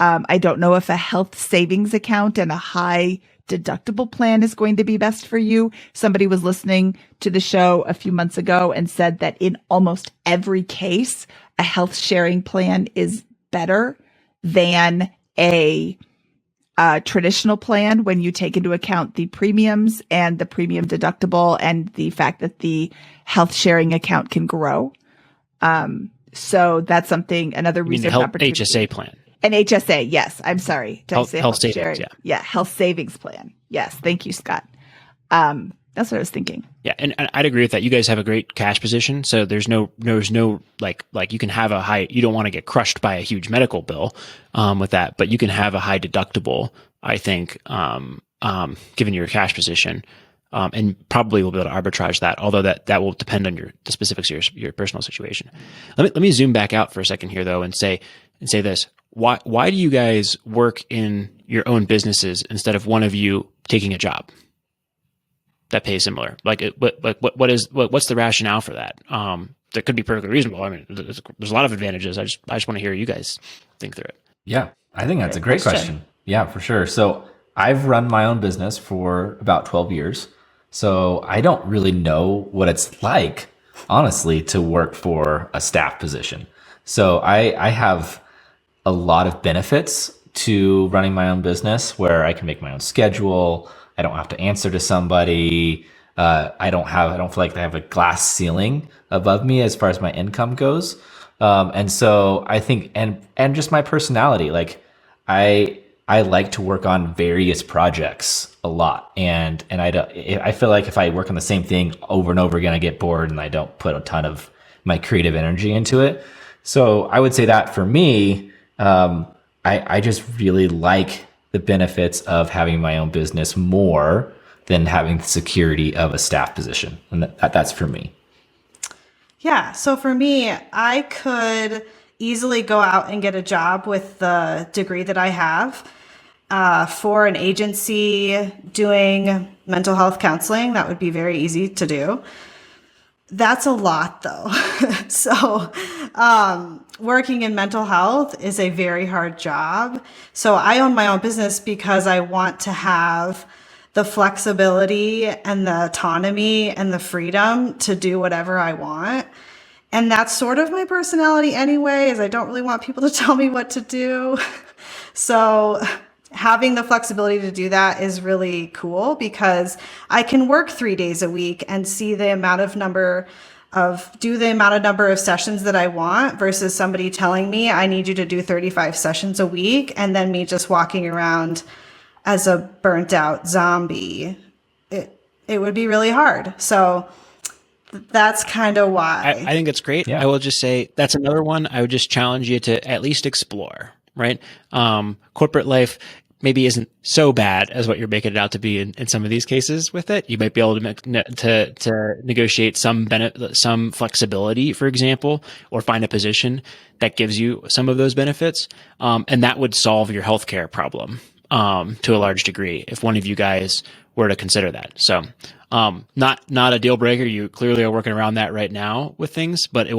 I don't know if a health savings account and a high deductible plan is going to be best for you. Somebody was listening to the show a few months ago and said that in almost every case, a health sharing plan is better than a traditional plan when you take into account the premiums and the premium deductible and the fact that the health sharing account can grow. So that's something, another research opportunity. HSA plan. An HSA, yes. I'm sorry. Did I say Health savings, sharing? yeah. Yeah, health savings plan. Yes, thank you, Scott. That's what I was thinking. Yeah, and I'd agree with that. You guys have a great cash position, so there's no like you can have a high. You don't want to get crushed by a huge medical bill with that, but you can have a high deductible. I think, given your cash position, and probably will be able to arbitrage that. Although that will depend on the specifics of your personal situation. Let me zoom back out for a second here though, and say this. Why do you guys work in your own businesses instead of one of you taking a job that pays similar? What's the rationale for that? That could be perfectly reasonable. I mean, there's a lot of advantages. I just want to hear you guys think through it. Yeah, I think that's a great question. Yeah, for sure. So I've run my own business for about 12 years. So I don't really know what it's like, honestly, to work for a staff position. So I have a lot of benefits to running my own business where I can make my own schedule. I don't have to answer to somebody. I don't feel like I have a glass ceiling above me as far as my income goes. And so I think, and just my personality, like I like to work on various projects a lot. And I feel like if I work on the same thing over and over again, I get bored and I don't put a ton of my creative energy into it. So I would say that for me, I just really like the benefits of having my own business more than having the security of a staff position. And that's for me. Yeah. So for me, I could easily go out and get a job with the degree that I have for an agency doing mental health counseling. That would be very easy to do. That's a lot though. So, working in mental health is a very hard job. So I own my own business because I want to have the flexibility and the autonomy and the freedom to do whatever I want. And that's sort of my personality anyway, is I don't really want people to tell me what to do. So having the flexibility to do that is really cool because I can work 3 days a week and see the amount of number of sessions that I want versus somebody telling me I need you to do 35 sessions a week and then me just walking around as a burnt out zombie. It would be really hard. So that's kind of why. I think it's great. Yeah. I will just say that's another one I would just challenge you to at least explore, right? Corporate life maybe isn't so bad as what you're making it out to be in some of these cases with it. You might be able to negotiate some flexibility, for example, or find a position that gives you some of those benefits. And that would solve your healthcare problem to a large degree if one of you guys were to consider that. So not a deal breaker. You clearly are working around that right now with things, but you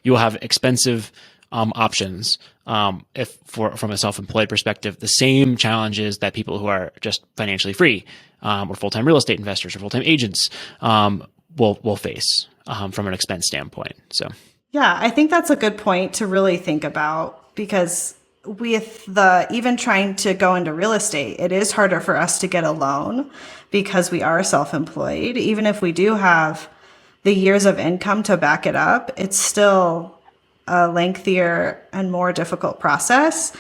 will have expensive options if from a self-employed perspective, the same challenges that people who are just financially free or full-time real estate investors or full-time agents will face from an expense standpoint. So yeah, I think that's a good point to really think about because with even trying to go into real estate, it is harder for us to get a loan because we are self-employed. Even if we do have the years of income to back it up, it's still a lengthier and more difficult process.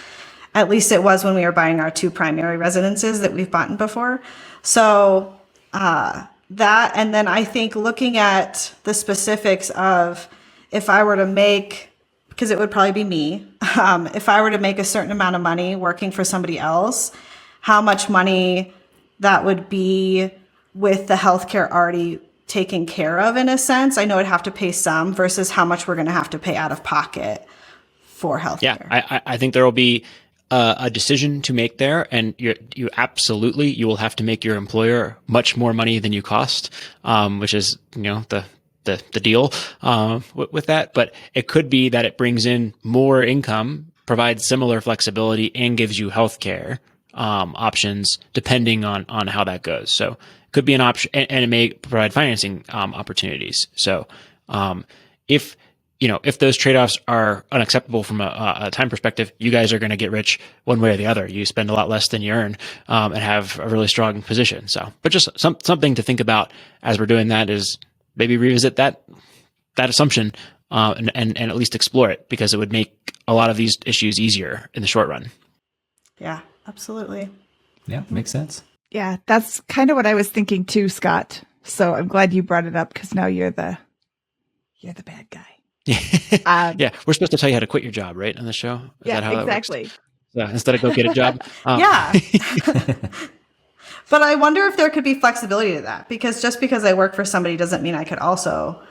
At least it was when we were buying our 2 primary residences that we've bought before. So that, and then I think looking at the specifics of if I were to make, because it would probably be me, if I were to make a certain amount of money working for somebody else, how much money that would be with the healthcare already taken care of in a sense. I know I'd have to pay some versus how much we're going to have to pay out of pocket for healthcare. Yeah, I think there will be a decision to make there, and you will have to make your employer much more money than you cost, which is the deal with that. But it could be that it brings in more income provides similar flexibility and gives you healthcare options depending on how that goes. So it could be an option, and it may provide financing opportunities. So if those trade-offs are unacceptable from a time perspective, you guys are going to get rich one way or the other. You spend a lot less than you earn, and have a really strong position. So, but just something to think about as we're doing that is maybe revisit that assumption, and at least explore it, because it would make a lot of these issues easier in the short run. Yeah, absolutely. Yeah, makes sense. Yeah, that's kind of what I was thinking too, Scott. So I'm glad you brought it up, because now you're the bad guy. Yeah, we're supposed to tell you how to quit your job, right, on the show? Is that how exactly. That works? So instead of go get a job. Yeah. But I wonder if there could be flexibility to that, because just because I work for somebody doesn't mean I could also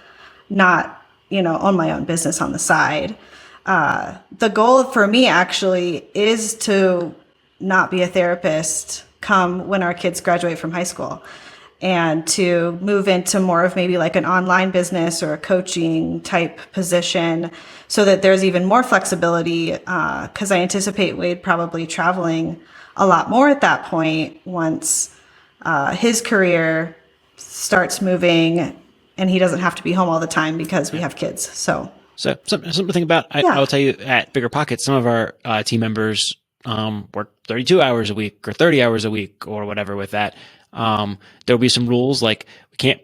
not, own my own business on the side. The goal for me actually is to not be a therapist come when our kids graduate from high school, and to move into more of maybe like an online business or a coaching type position, so that there's even more flexibility, because I anticipate Wade probably traveling a lot more at that point once his career starts moving and he doesn't have to be home all the time because we have kids. So something to think about. I will tell you, at BiggerPockets, some of our team members work 32 hours a week or 30 hours a week or whatever with that. There'll be some rules, like we can't,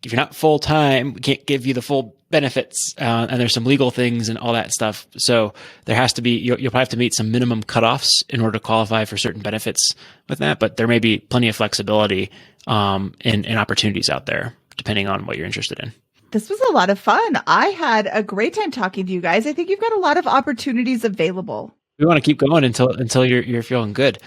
if you're not full time, we can't give you the full benefits, and there's some legal things and all that stuff. So there has to be, you'll probably have to meet some minimum cutoffs in order to qualify for certain benefits with that. But there may be plenty of flexibility and opportunities out there, depending on what you're interested in. This was a lot of fun. I had a great time talking to you guys. I think you've got a lot of opportunities available. We want to keep going until you're feeling good.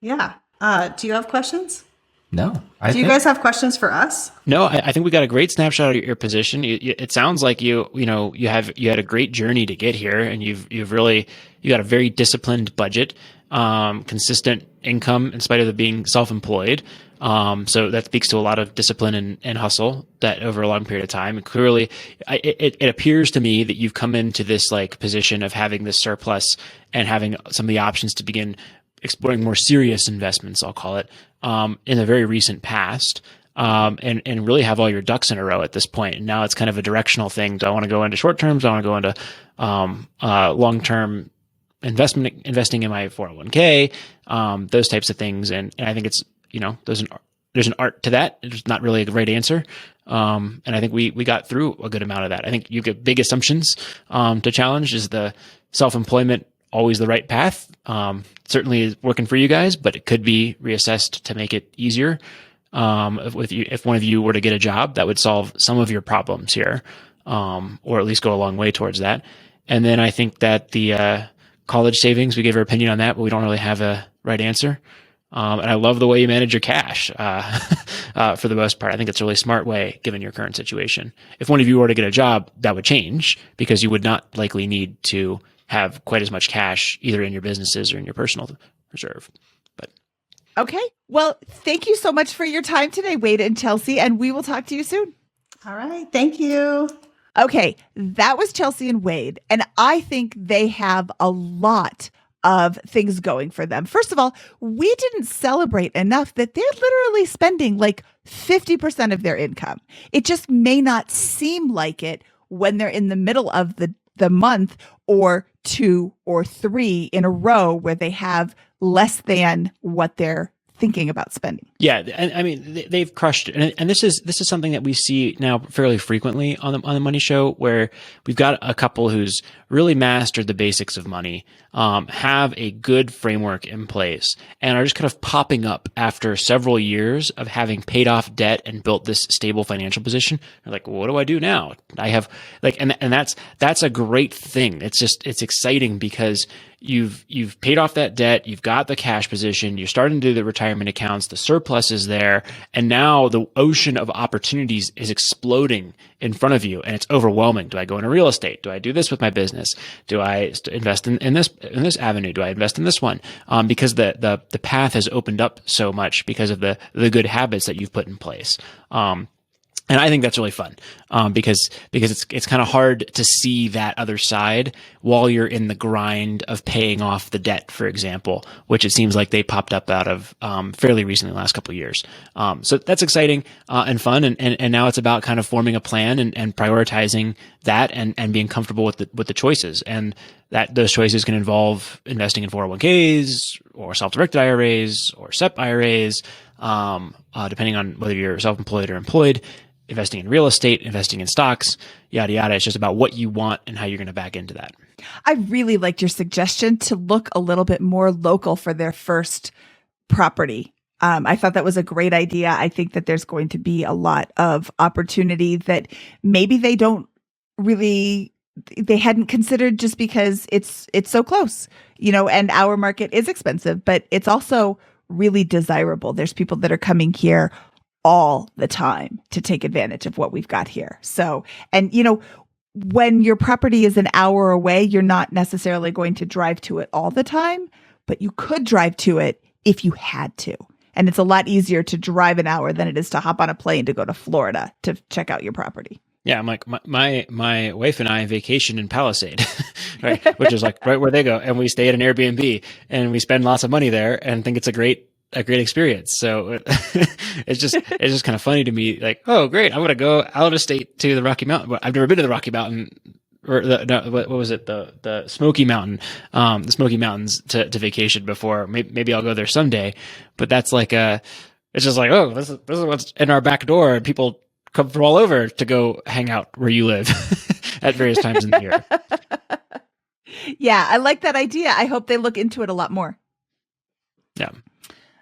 Yeah. Do you have questions? No. Do you guys have questions for us? No, I think we got a great snapshot of your position. It sounds like you had a great journey to get here, and you got a very disciplined budget, consistent income in spite of it being self-employed. So that speaks to a lot of discipline and hustle that over a long period of time. And clearly, it appears to me that you've come into this like position of having this surplus and having some of the options to begin exploring more serious investments, I'll call it, in the very recent past, and really have all your ducks in a row at this point. And now it's kind of a directional thing. Do I want to go into short terms? Do I want to go into long-term investing in my 401k, those types of things. And I think it's, there's an art to that. It's not really a right answer. And I think we got through a good amount of that. I think you get big assumptions to challenge. Is the self-employment always the right path? Certainly is working for you guys, but it could be reassessed to make it easier. If one of you were to get a job, that would solve some of your problems here, or at least go a long way towards that. And then I think that the college savings, we gave our opinion on that, but we don't really have a right answer. And I love the way you manage your cash, for the most part. I think it's a really smart way given your current situation. If one of you were to get a job, that would change, because you would not likely need to have quite as much cash either in your businesses or in your personal reserve. But okay. Well, thank you so much for your time today, Wade and Chelsea, and we will talk to you soon. All right. Thank you. Okay. That was Chelsea and Wade, and I think they have a lot of things going for them. First of all, we didn't celebrate enough that they're literally spending like 50% of their income. It just may not seem like it when they're in the middle of the month, or 2 or 3 in a row where they have less than what they're thinking about spending. Yeah, and I mean they've crushed it, and this is something that we see now fairly frequently on the Money Show, where we've got a couple who's really mastered the basics of money, have a good framework in place, and are just kind of popping up after several years of having paid off debt and built this stable financial position. They're like, well, what do I do now? I have and that's a great thing. It's exciting because you've paid off that debt, you've got the cash position, you're starting to do the retirement accounts, the surplus is there, and now the ocean of opportunities is exploding in front of you, and it's overwhelming. Do I go into real estate? Do I do this with my business? Do I invest in this avenue? Do I invest in this one? Because the path has opened up so much because of the good habits that you've put in place. And I think that's really fun, because it's kind of hard to see that other side while you're in the grind of paying off the debt, for example, which it seems like they popped up out of fairly recently, the last couple of years. So that's exciting and fun, and now it's about kind of forming a plan and prioritizing that and being comfortable with the choices, and that those choices can involve investing in 401ks or self-directed IRAs or SEP IRAs, depending on whether you're self-employed or employed. Investing in real estate, investing in stocks, yada, yada. It's just about what you want and how you're going to back into that. I really liked your suggestion to look a little bit more local for their first property. I thought that was a great idea. I think that there's going to be a lot of opportunity that maybe they hadn't considered just because it's so close, and our market is expensive, but it's also really desirable. There's people that are coming here all the time to take advantage of what we've got here. So, and when your property is an hour away, you're not necessarily going to drive to it all the time, but you could drive to it if you had to. And it's a lot easier to drive an hour than it is to hop on a plane to go to Florida to check out your property. Yeah, I'm like my wife and I vacation in Palisade, right, which is like right where they go, and we stay at an Airbnb and we spend lots of money there and think it's a great experience. So it's just kind of funny to me, like, oh, great, I'm going to go out of state to the Rocky Mountain. I've never been to the Rocky Mountain, or what was it? The Smoky Mountain, the Smoky Mountains to vacation before. Maybe I'll go there someday, but that's like it's just like, oh, this is what's in our back door, and people come from all over to go hang out where you live at various times in the year. Yeah, I like that idea. I hope they look into it a lot more. Yeah.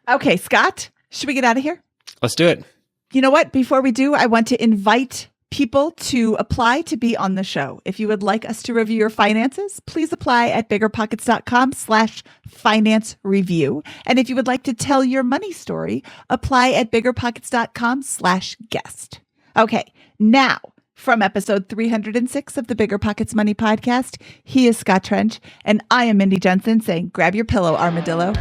Okay, Scott, should we get out of here? Let's do it. You know what? Before we do, I want to invite people to apply to be on the show. If you would like us to review your finances, please apply at biggerpockets.com/finance review. And if you would like to tell your money story, apply at biggerpockets.com/guest. Okay, now from episode 306 of the BiggerPockets Money Podcast, he is Scott Trench, and I am Mindy Jensen saying, grab your pillow, armadillo.